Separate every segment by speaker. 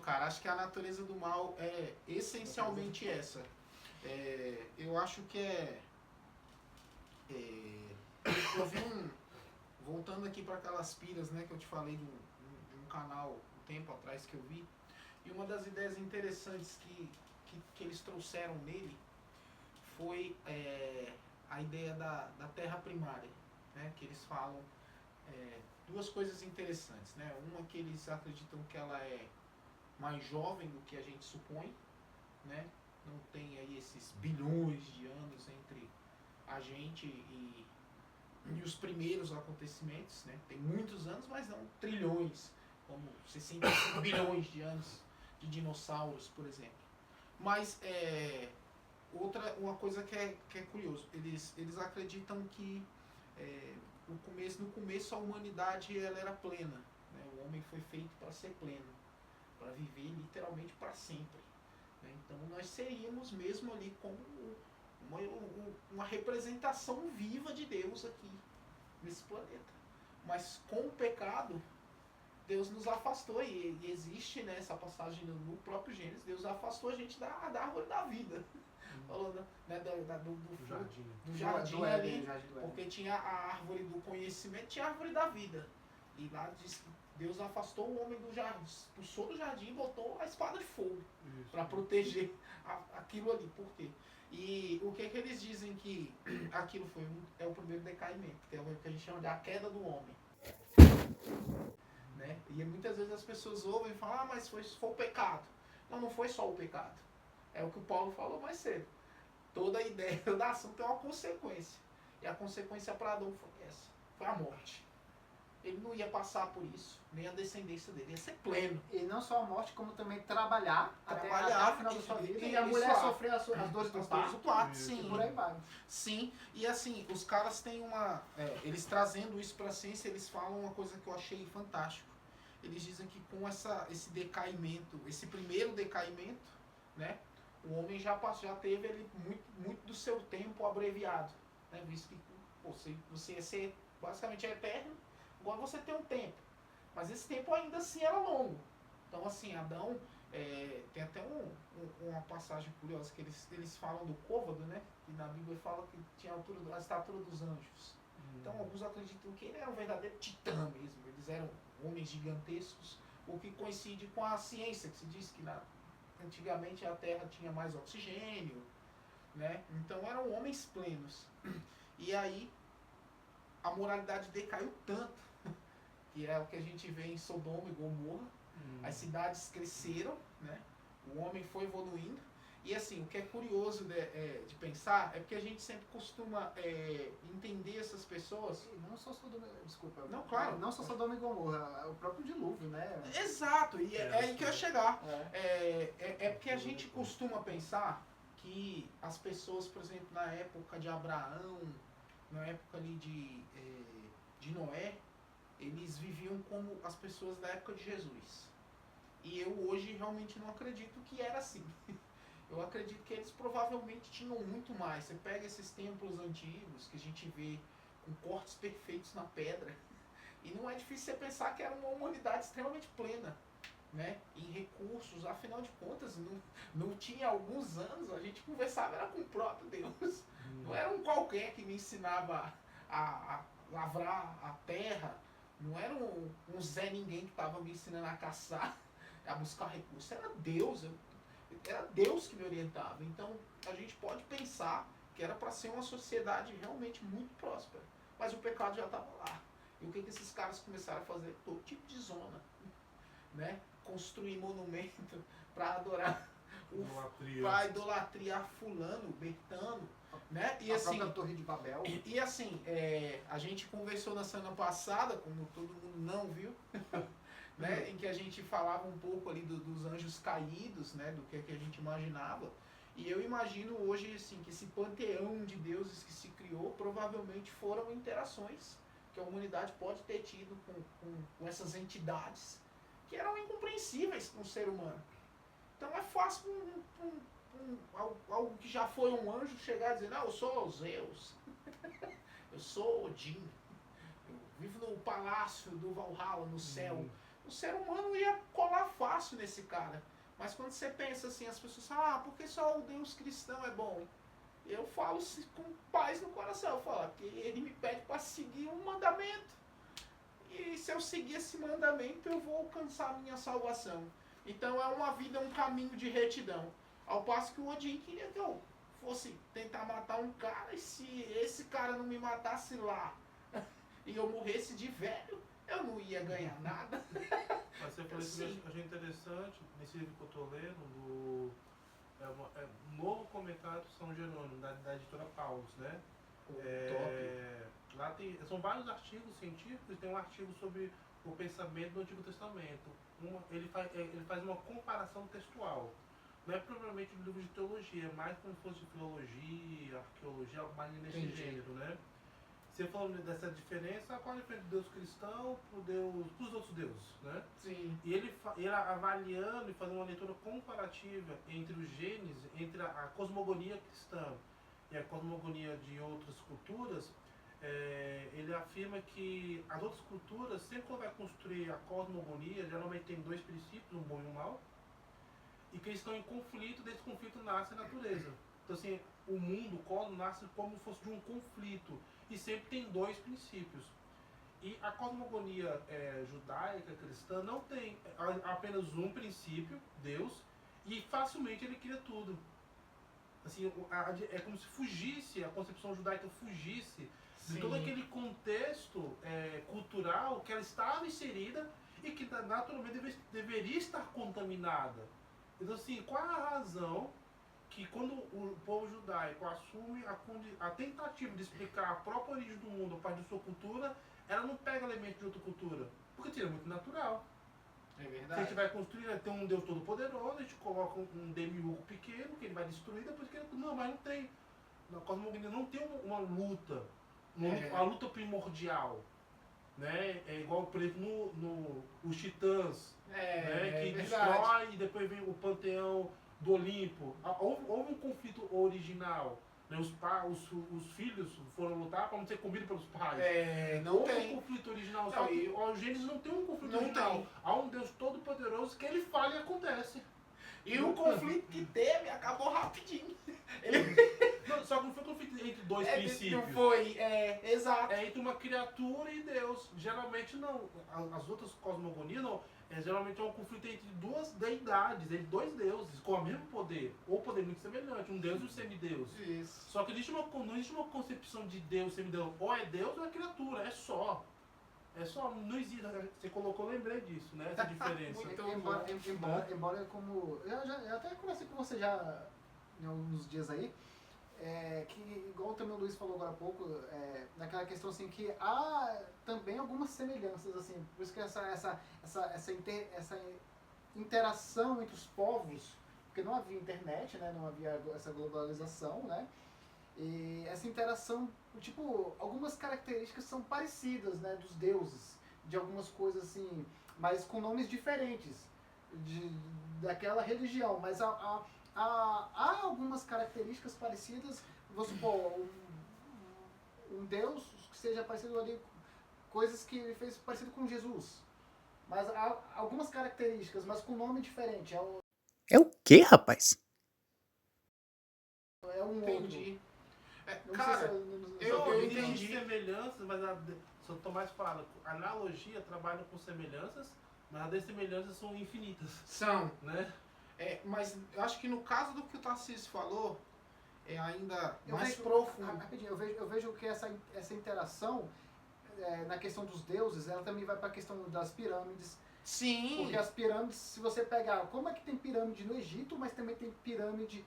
Speaker 1: cara. Acho que a natureza do mal é essencialmente essa. Eu acho que eu vi voltando aqui para aquelas pilhas, né, que eu te falei de um canal um tempo atrás que eu vi, e uma das ideias interessantes que eles trouxeram nele foi a ideia da terra primária, né, que eles falam duas coisas interessantes, né, uma que eles acreditam que ela é mais jovem do que a gente supõe, né, não tem aí esses bilhões de anos entre a gente e os primeiros acontecimentos, né? Tem muitos anos, mas não trilhões, como 65 bilhões de anos de dinossauros, por exemplo. Mas uma coisa que é curioso, eles acreditam que no começo a humanidade ela era plena, né? O homem foi feito para ser pleno, para viver literalmente para sempre, né? Então nós seríamos mesmo ali como uma representação viva de Deus aqui nesse planeta. Mas com o pecado, Deus nos afastou, e existe nessa passagem no próprio Gênesis, Deus afastou a gente da árvore da vida. Falando, né, do jardim ali, porque tinha a árvore do conhecimento, tinha a árvore da vida. E lá diz que Deus afastou o homem do jardim, expulsou do jardim e botou a espada de fogo para proteger aquilo ali. Por quê? E o que eles dizem que aquilo é o primeiro decaimento, que é o que a gente chama de a queda do homem. Né? E muitas vezes as pessoas ouvem e falam, mas foi o pecado. Não foi só o pecado. É o que o Paulo falou mais cedo. Toda a ideia da ação tem uma consequência. E a consequência para Adão foi essa. Foi a morte. Ele não ia passar por isso, nem a descendência dele. Ia ser pleno.
Speaker 2: E não só a morte, como também trabalhar até o final da sua vida. E a mulher sofrer as dores do parto.
Speaker 1: Sim.
Speaker 2: E por aí vai.
Speaker 1: Sim. E assim, os caras têm eles trazendo isso para a ciência, eles falam uma coisa que eu achei fantástico. Eles dizem que com esse decaimento, esse primeiro decaimento, né, o homem já teve ele muito do seu tempo abreviado, né, visto que você ia ser basicamente eterno, agora você tem um tempo, mas esse tempo ainda assim era longo. Então assim, Adão, tem até uma passagem curiosa que eles falam do côvado, né, que na Bíblia fala que tinha a estatura dos anjos. Então alguns acreditam que ele era um verdadeiro titã mesmo, eles eram homens gigantescos, o que coincide com a ciência, que se diz que antigamente a Terra tinha mais oxigênio, né? Então eram homens plenos. E aí a moralidade decaiu tanto, que é o que a gente vê em Sodoma e Gomorra. As cidades cresceram, né? O homem foi evoluindo. E assim, o que é curioso de pensar é porque a gente sempre costuma entender essas pessoas.
Speaker 2: Não só Sodoma, desculpa.
Speaker 1: Não, claro.
Speaker 2: Não só Sodoma e Gomorra, o próprio dilúvio, né?
Speaker 1: Exato, e é aí que eu ia chegar. É porque a gente costuma pensar que as pessoas, por exemplo, na época de Abraão, na época ali de Noé, eles viviam como as pessoas da época de Jesus. E eu hoje realmente não acredito que era assim. Eu acredito que eles provavelmente tinham muito mais. Você pega esses templos antigos que a gente vê com cortes perfeitos na pedra, e não é difícil você pensar que era uma humanidade extremamente plena, né? Em recursos, afinal de contas, não tinha alguns anos, a gente conversava era com o próprio Deus. Não era um qualquer que me ensinava a lavrar a terra, não era um Zé Ninguém que estava me ensinando a caçar, a buscar recursos, era Deus. Era Deus que me orientava. Então a gente pode pensar que era para ser uma sociedade realmente muito próspera, mas o pecado já estava lá. E o que esses caras começaram a fazer? Todo tipo de zona, né? Construir monumento para adorar, para idolatria a fulano, Bertano, né? E
Speaker 2: a
Speaker 1: assim,
Speaker 2: própria Torre de Babel.
Speaker 1: E assim, a gente conversou na semana passada, como todo mundo não viu, né, em que a gente falava um pouco ali dos anjos caídos, né, do que a gente imaginava. E eu imagino hoje assim, que esse panteão de deuses que se criou provavelmente foram interações que a humanidade pode ter tido com essas entidades que eram incompreensíveis para um ser humano. Então é fácil algo que já foi um anjo chegar e dizer, não, eu sou Zeus, eu sou Odin, eu vivo no palácio do Valhalla, no céu. o ser humano ia colar fácil nesse cara. Mas quando você pensa assim, as pessoas falam, por que só o Deus cristão é bom? Eu falo com paz no coração, eu falo que ele me pede para seguir um mandamento. E se eu seguir esse mandamento, eu vou alcançar a minha salvação. Então é uma vida, um caminho de retidão. Ao passo que o Odin queria que eu fosse tentar matar um cara, e se esse cara não me matasse lá e eu morresse de velho, eu não ia ganhar nada.
Speaker 3: Mas você falou isso, eu achei interessante, nesse livro que eu estou lendo, um novo comentário de São Jerônimo, da editora Paulus, né? Lá são vários artigos científicos, tem um artigo sobre o pensamento do Antigo Testamento. Ele faz uma comparação textual. Não é propriamente um livro de teologia, é mais como se fosse de filologia, arqueologia, algo mais nesse gênero, né? Você falando dessa diferença, qual a diferença do Deus cristão para os outros deuses, né?
Speaker 1: Sim.
Speaker 3: E ele avaliando e fazendo uma leitura comparativa entre o Gênesis, entre a cosmogonia cristã e a cosmogonia de outras culturas, ele afirma que as outras culturas, sempre que vai construir a cosmogonia, geralmente tem dois princípios, um bom e um mal, e que eles estão em conflito, desse conflito nasce a natureza. Então assim, o mundo, o cosmos, nasce como se fosse de um conflito, e sempre tem dois princípios. E a cosmogonia judaica, cristã, não tem apenas um princípio, Deus, e facilmente ele cria tudo. Assim, é como se fugisse, a concepção judaica fugisse de todo aquele contexto cultural que ela estava inserida e que naturalmente deveria estar contaminada. Então assim, qual a razão que quando o povo judaico assume a tentativa de explicar a própria origem do mundo a partir de sua cultura, ela não pega elementos de outra cultura? Porque seria muito natural.
Speaker 1: É verdade.
Speaker 3: Se a gente vai construir, tem um Deus todo poderoso, a gente coloca um demiurgo pequeno que ele vai destruir, depois que ele... Não, mas não tem. Na cosmogonia não tem uma luta, uma luta primordial. Né? É igual, por exemplo, os titãs, né? Que destrói e depois vem o panteão do Olimpo. Houve um conflito original. Né? Os filhos foram lutar para não ser comidos pelos pais.
Speaker 1: Não
Speaker 3: houve
Speaker 1: tem
Speaker 3: um conflito original. Só que o Gênesis não tem um conflito original.
Speaker 1: Tem.
Speaker 3: Há um Deus todo poderoso que ele fala e acontece.
Speaker 1: E o conflito que teve acabou rapidinho.
Speaker 3: Não, só que não foi conflito entre dois princípios.
Speaker 1: Não foi, exato.
Speaker 3: É entre uma criatura e Deus. Geralmente não. As outras cosmogonias não. Geralmente é um conflito entre duas deidades, entre dois deuses, com o mesmo poder. Ou poder muito semelhante, um deus e um semideus.
Speaker 1: Isso.
Speaker 3: Só que não existe uma concepção de Deus, semideus. Ou é Deus ou é criatura, é só. É só, não existe. Você colocou, eu lembrei disso, né? Essa diferença.
Speaker 2: Embora como... Eu até conversei com você já em alguns dias aí, que igual também o Luiz falou agora há pouco, naquela questão assim, que há também algumas semelhanças, assim, por isso que essa interação entre os povos, porque não havia internet, né, não havia essa globalização, né, e essa interação, tipo, algumas características são parecidas, né, dos deuses, de algumas coisas assim, mas com nomes diferentes daquela religião, mas há algumas características parecidas, vou supor, um Deus que seja parecido ali, coisas que ele fez parecido com Jesus, mas há algumas características, mas com nome diferente.
Speaker 4: É o quê, rapaz?
Speaker 2: É um
Speaker 1: Entendi.
Speaker 2: Cara,
Speaker 3: eu entendi semelhanças, mas São Tomás fala, a analogia trabalha com semelhanças, mas as dessemelhanças são infinitas.
Speaker 1: São.
Speaker 3: Né?
Speaker 1: Mas eu acho que no caso do que o Tarcísio falou, é ainda mais
Speaker 2: vejo,
Speaker 1: profundo.
Speaker 2: Rapidinho, eu vejo que essa interação, na questão dos deuses, ela também vai para a questão das pirâmides.
Speaker 1: Sim.
Speaker 2: Porque as pirâmides, se você pegar, como é que tem pirâmide no Egito, mas também tem pirâmide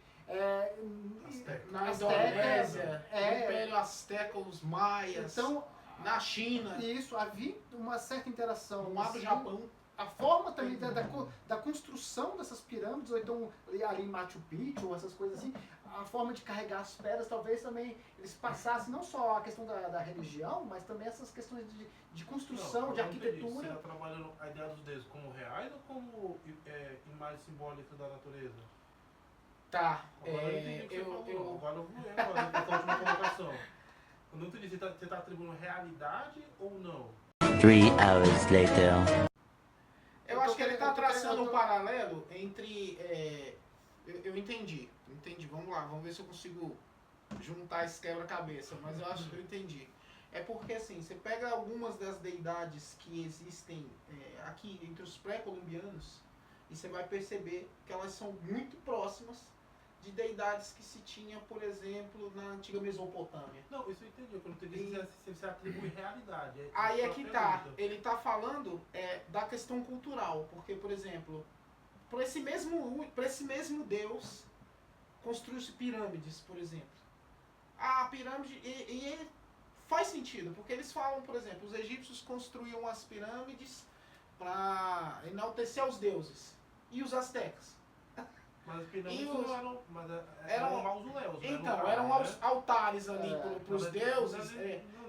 Speaker 1: na Indonésia, no Império Azteca, os Maias,
Speaker 2: então,
Speaker 1: na China.
Speaker 2: Isso, havia uma certa interação.
Speaker 1: No mar do Japão.
Speaker 2: A forma também da construção dessas pirâmides, ou então ali em Machu Picchu, essas coisas assim, a forma de carregar as pedras, talvez também eles passassem não só a questão da religião, mas também essas questões de construção, de arquitetura.
Speaker 3: Você está trabalhando a ideia dos deuses como reais ou como imagem simbólica da natureza?
Speaker 1: Tá.
Speaker 3: Agora eu vou essa última colocação. Eu não entendi, você está atribuindo realidade ou não?
Speaker 4: 3 hours later.
Speaker 1: eu entendi. Vamos lá, vamos ver se eu consigo juntar esse quebra-cabeça, mas eu acho que eu entendi. É porque assim, você pega algumas das deidades que existem aqui entre os pré-colombianos e você vai perceber que elas são muito próximas de deidades que se tinha, por exemplo, na antiga Mesopotâmia.
Speaker 3: Não, isso eu entendi. Eu perguntei se você atribui realidade.
Speaker 1: Aí é
Speaker 3: Só
Speaker 1: que
Speaker 3: a
Speaker 1: tá.
Speaker 3: pergunta.
Speaker 1: Ele tá falando da questão cultural. Porque, por exemplo, para esse mesmo Deus construiu-se pirâmides, por exemplo. A pirâmide... E faz sentido, porque eles falam, por exemplo, os egípcios construíam as pirâmides para enaltecer os deuses. E os astecas?
Speaker 3: Mas as pirâmides
Speaker 1: E os-
Speaker 3: não eram. Mas
Speaker 1: eram-
Speaker 3: eram mausoléus. né?
Speaker 1: Então,
Speaker 3: Não
Speaker 1: eram
Speaker 3: né?
Speaker 1: altares ali para os
Speaker 3: Não,
Speaker 1: deuses.
Speaker 3: Não,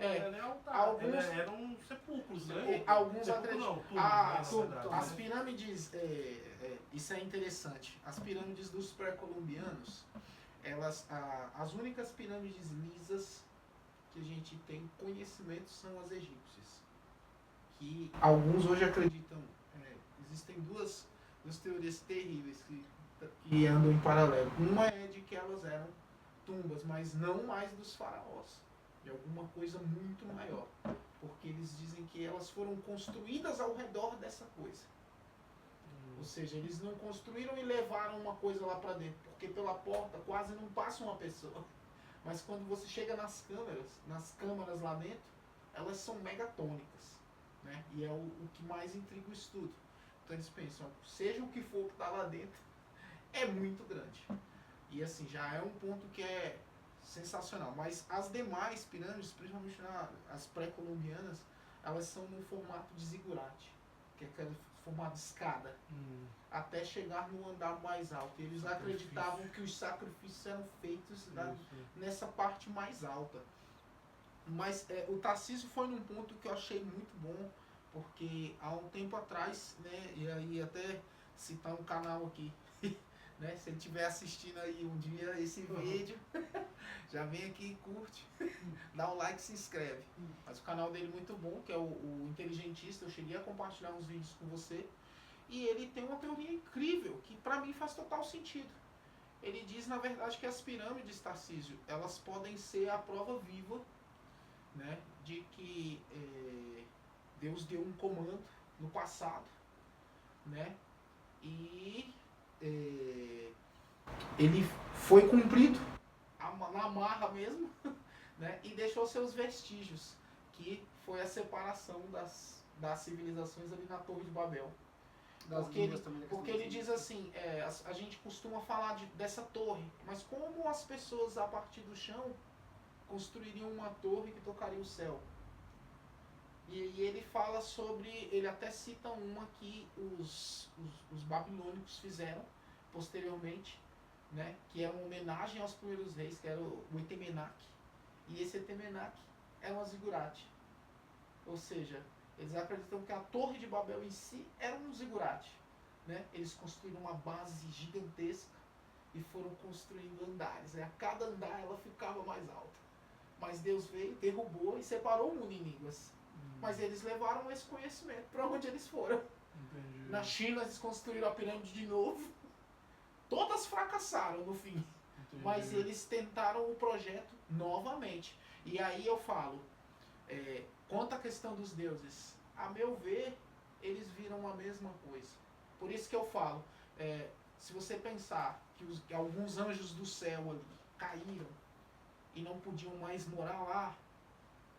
Speaker 1: é.
Speaker 3: não era altar.
Speaker 1: Alguns-
Speaker 3: Eram sepulcros, né?
Speaker 1: Alguns
Speaker 3: Sepulcros
Speaker 1: acreditam.
Speaker 3: não, túmulos, né, na
Speaker 2: túmulo,
Speaker 3: verdade,
Speaker 1: As
Speaker 3: né?
Speaker 1: pirâmides, isso é interessante. As pirâmides dos pré-colombianos, as únicas pirâmides lisas que a gente tem conhecimento são as egípcias. Que alguns hoje acreditam. Existem duas teorias terríveis que andam em paralelo. Uma é de que elas eram tumbas, mas não mais dos faraós, de alguma coisa muito maior, porque eles dizem que elas foram construídas ao redor dessa coisa. Ou seja, eles não construíram e levaram uma coisa lá para dentro, porque pela porta quase não passa uma pessoa. Mas quando você chega nas câmaras lá dentro, elas são megatônicas, né? E é o que mais intriga o estudo. Então eles pensam, seja o que for que está lá dentro, é muito grande. E assim, já é um ponto que é sensacional. Mas as demais pirâmides, principalmente as pré-colombianas, elas são no formato de zigurate, que é aquele formato de escada, até chegar no andar mais alto. Eles
Speaker 3: Sacrifício.
Speaker 1: acreditavam que os sacrifícios eram feitos
Speaker 3: Isso.
Speaker 1: nessa parte mais alta. Mas o Tarcísio foi num ponto que eu achei muito bom, porque há um tempo atrás, né, e aí até citar um canal aqui, né, se ele estiver assistindo aí um dia esse vídeo, já vem aqui, curte, dá um like e se inscreve. Mas o canal dele é muito bom, que é o Inteligentista, eu cheguei a compartilhar uns vídeos com você, e ele tem uma teoria incrível, que pra mim faz total sentido. Ele diz, na verdade, que as pirâmides, Tarcísio, elas podem ser a prova viva, né, de que Deus deu um comando no passado, né, e ele foi cumprido na marra mesmo, né, e deixou seus vestígios, que foi a separação das civilizações ali na Torre de Babel. Porque ele diz assim, a gente costuma falar dessa torre, mas como as pessoas a partir do chão construiriam uma torre que tocaria o céu? E ele fala sobre, ele até cita uma que os babilônicos fizeram posteriormente, né, que era uma homenagem aos primeiros reis, que era o Etemenac. E esse Etemenac é uma zigurate. Ou seja, eles acreditam que a Torre de Babel em si era um zigurate, né? Eles construíram uma base gigantesca e foram construindo andares. A cada andar ela ficava mais alta. Mas Deus veio, derrubou e separou o mundo em línguas. Mas eles levaram esse conhecimento para onde eles foram.
Speaker 3: Entendi.
Speaker 1: Na China eles construíram a pirâmide de novo. Todas fracassaram no fim.
Speaker 3: Entendi.
Speaker 1: Mas eles tentaram o projeto novamente. E aí eu falo, quanto à questão dos deuses, a meu ver, eles viram a mesma coisa. Por isso que eu falo, se você pensar que alguns anjos do céu ali caíram e não podiam mais morar lá,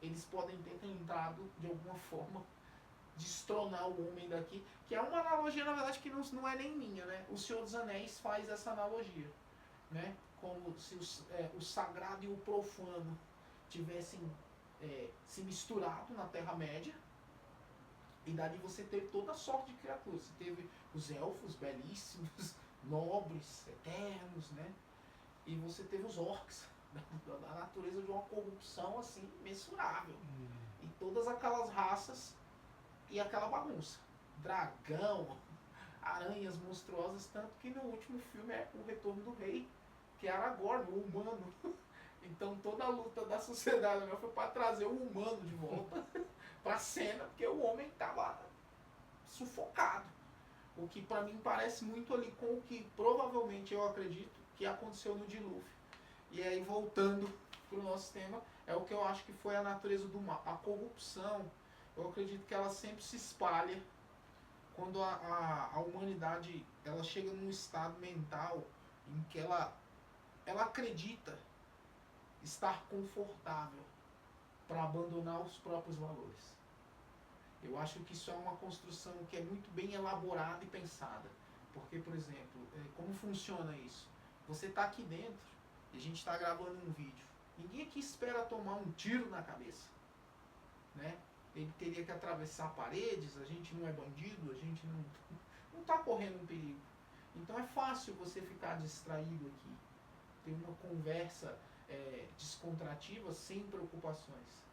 Speaker 1: eles podem ter tentado, de alguma forma, destronar o homem daqui, que é uma analogia, na verdade, que não é nem minha, né? O Senhor dos Anéis faz essa analogia, né? Como se o sagrado e o profano tivessem se misturado na Terra-média, e dali você teve toda sorte de criaturas. Você teve os elfos belíssimos, nobres, eternos, né? E você teve os orcs, da natureza de uma corrupção assim, mensurável. E todas aquelas raças e aquela bagunça. Dragão, aranhas monstruosas, tanto que no último filme é o Retorno do Rei, que é Aragorn, o humano. Então toda a luta da sociedade foi para trazer o humano de volta para a cena, porque o homem estava sufocado. O que para mim parece muito ali com o que provavelmente eu acredito que aconteceu no dilúvio. E aí voltando para o nosso tema, é o que eu acho que foi a natureza do mal. A corrupção, eu acredito que ela sempre se espalha quando a humanidade ela chega num estado mental em que ela acredita estar confortável para abandonar os próprios valores. Eu acho que isso é uma construção que é muito bem elaborada e pensada. Porque, por exemplo, como funciona isso? Você está aqui dentro e a gente está gravando um vídeo. Ninguém aqui espera tomar um tiro na cabeça. Né? Ele teria que atravessar paredes, a gente não é bandido, a gente não está correndo um perigo. Então é fácil você ficar distraído aqui. Ter uma conversa descontrativa sem preocupações.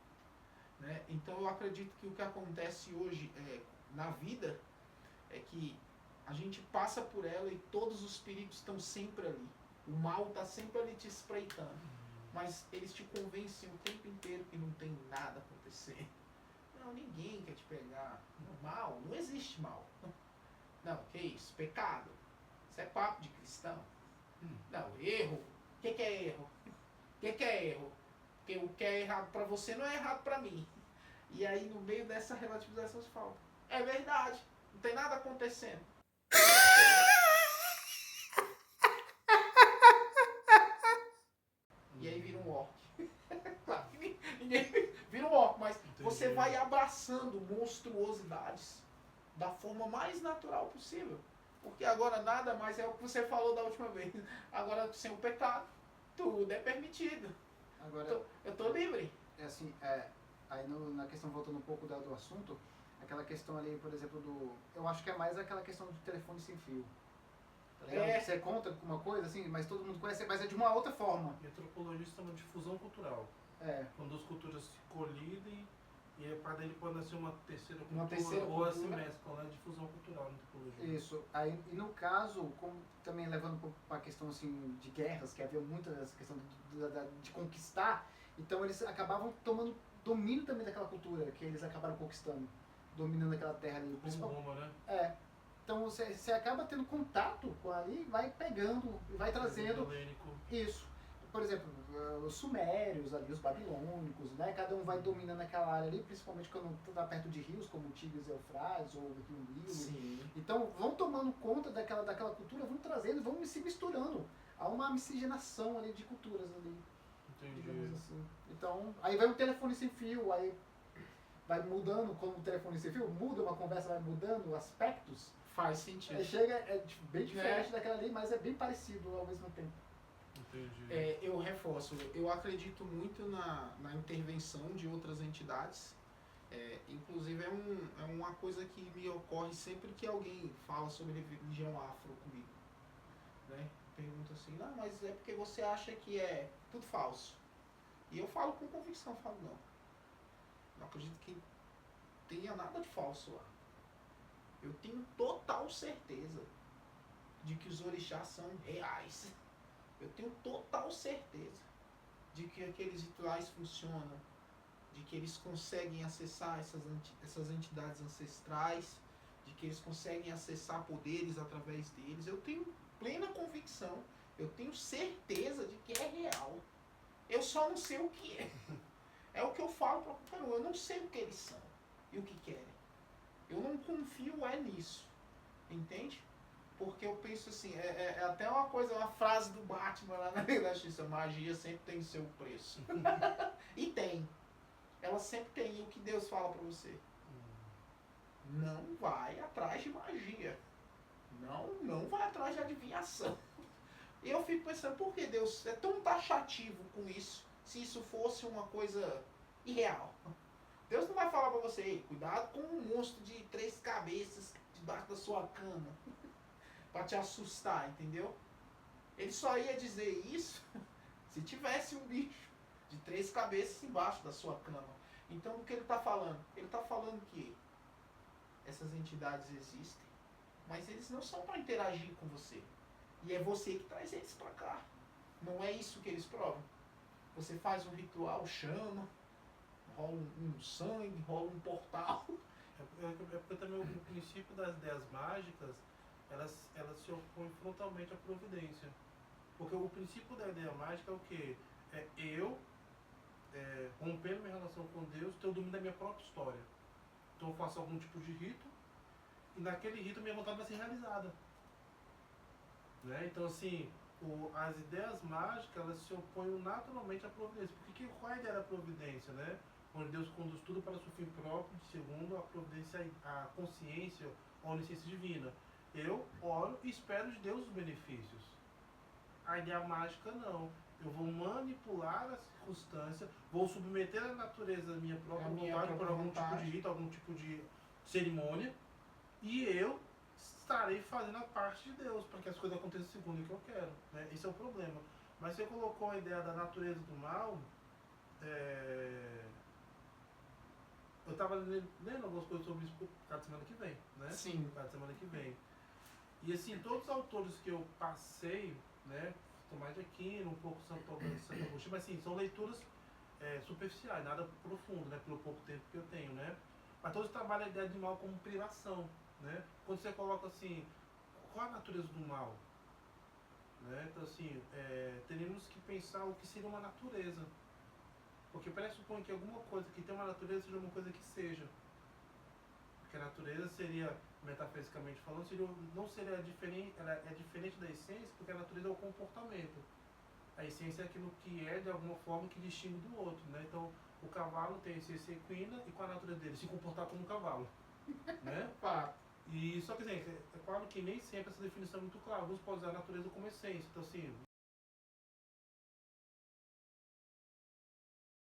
Speaker 1: Né? Então eu acredito que o que acontece hoje na vida é que a gente passa por ela e todos os perigos estão sempre ali. O mal está sempre ali te espreitando. Mas eles te convencem o tempo inteiro que não tem nada acontecendo. Não, ninguém quer te pegar. Mal, não existe mal. Não, que isso? Pecado. Isso é papo de cristão. Não, erro. O que é erro? O que é erro? Porque o que é errado para você não é errado para mim. E aí, no meio dessa relativização, você fala, é verdade, não tem nada acontecendo. E aí vira um orc. Claro que ninguém vira um orc, mas você vai abraçando monstruosidades da forma mais natural possível. Porque agora nada mais é o que você falou da última vez. Agora, sem o pecado, tudo é permitido.
Speaker 2: Agora,
Speaker 1: eu tô livre.
Speaker 2: É assim, aí na questão, voltando um pouco do assunto, aquela questão ali, por exemplo, eu acho que é mais aquela questão do telefone sem fio. Tá ligado? Você conta uma coisa assim, mas todo mundo conhece, mas é de uma outra forma.
Speaker 3: E antropologia é uma difusão cultural. Quando as culturas se colidem, e para daí pode nascer uma terceira cultura, ou assim mesclam, né? Difusão cultural na antropologia.
Speaker 2: Isso. Aí, e no caso, como também levando para a questão assim, de guerras, que havia muita essa questão de conquistar, então eles acabavam tomando domínio também daquela cultura que eles acabaram conquistando, dominando aquela terra ali.
Speaker 3: Roma, né?
Speaker 2: Então você acaba tendo contato com ali, vai pegando, vai trazendo isso. Por exemplo, os sumérios ali, os babilônicos, né? Cada um vai dominando aquela área ali, principalmente quando está perto de rios como o Tigres e Eufrates ou o Rio Nilo.
Speaker 1: Sim.
Speaker 2: Então vão tomando conta daquela cultura, vão trazendo, vão se misturando. Há uma miscigenação ali de culturas ali. Digamos assim. Então, aí vai um telefone sem fio, aí vai mudando, como o telefone sem fio, muda uma conversa, vai mudando aspectos.
Speaker 1: Faz sentido.
Speaker 2: Aí chega, bem diferente daquela ali, mas é bem parecido ao mesmo tempo.
Speaker 3: Entendi.
Speaker 1: Eu reforço, eu acredito muito na intervenção de outras entidades. Inclusive é uma coisa que me ocorre sempre que alguém fala sobre religião afro comigo. Né? Pergunta assim, não, mas é porque você acha que é tudo falso. E eu falo com convicção, falo não. Não acredito que tenha nada de falso lá. Eu tenho total certeza de que os orixás são reais. Eu tenho total certeza de que aqueles rituais funcionam, de que eles conseguem acessar essas entidades ancestrais, de que eles conseguem acessar poderes através deles. Eu tenho plena convicção, eu tenho certeza de que é real. Eu só não sei o que é. É o que eu falo para qualquer um. Eu não sei o que eles são e o que querem. Eu não confio nisso. Entende? Porque eu penso assim, é até uma coisa, uma frase do Batman lá na Liga da Justiça, magia sempre tem seu preço. E tem. Ela sempre tem. E o que Deus fala para você? Não vai atrás de magia. Não vai atrás de adivinhação. E eu fico pensando, por que Deus é tão taxativo com isso, se isso fosse uma coisa irreal? Deus não vai falar para você, cuidado com um monstro de 3 cabeças debaixo da sua cama, para te assustar, entendeu? Ele só ia dizer isso se tivesse um bicho de 3 cabeças embaixo da sua cama. Então, o que ele está falando? Ele está falando que essas entidades existem, mas eles não são para interagir com você. E é você que traz eles para cá. Não é isso que eles provam. Você faz um ritual, chama, rola um sangue, rola um portal.
Speaker 3: é porque também o princípio das ideias mágicas, elas se opõem frontalmente à providência. Porque o princípio da ideia mágica é o quê? É eu, rompendo minha relação com Deus, ter o domínio da minha própria história. Então eu faço algum tipo de rito, e naquele rito minha vontade vai ser realizada. Né? Então, assim, as ideias mágicas, elas se opõem naturalmente à providência. Porque qual é a ideia da providência, né? Onde Deus conduz tudo para o seu fim próprio, segundo a providência, a consciência, a onisciência divina. Eu oro e espero de Deus os benefícios. A ideia mágica não. Eu vou manipular a circunstância, vou submeter a natureza à minha própria vontade por algum tipo de rito, algum tipo de cerimônia, e eu estarei fazendo a parte de Deus para que as coisas aconteçam segundo o que eu quero. Né? Esse é o problema. Mas você colocou a ideia da natureza do mal. Eu estava lendo algumas coisas sobre isso cada semana que vem, né?
Speaker 1: Sim.
Speaker 3: Cada semana que vem. E assim, todos os autores que eu passei, né? Tomás de Aquino, um pouco Santo Agostinho, mas assim, são leituras superficiais, nada profundo, né? Pelo pouco tempo que eu tenho, né? Mas todos trabalham a ideia de mal como privação, né? Quando você coloca assim, qual a natureza do mal? Né? Então assim, teríamos que pensar o que seria uma natureza. Porque pressupõe que alguma coisa que tem uma natureza seja uma coisa que seja. Porque a natureza seria, metafisicamente falando, não seria diferente, ela é diferente da essência, porque a natureza é o comportamento. A essência é aquilo que é, de alguma forma, que distingue do outro. Né? Então, o cavalo tem a essência equina e com a natureza dele, se comportar como um cavalo. Né? E só que, assim, é claro que nem sempre essa definição é muito clara. Alguns podem usar a natureza como essência. Então, assim,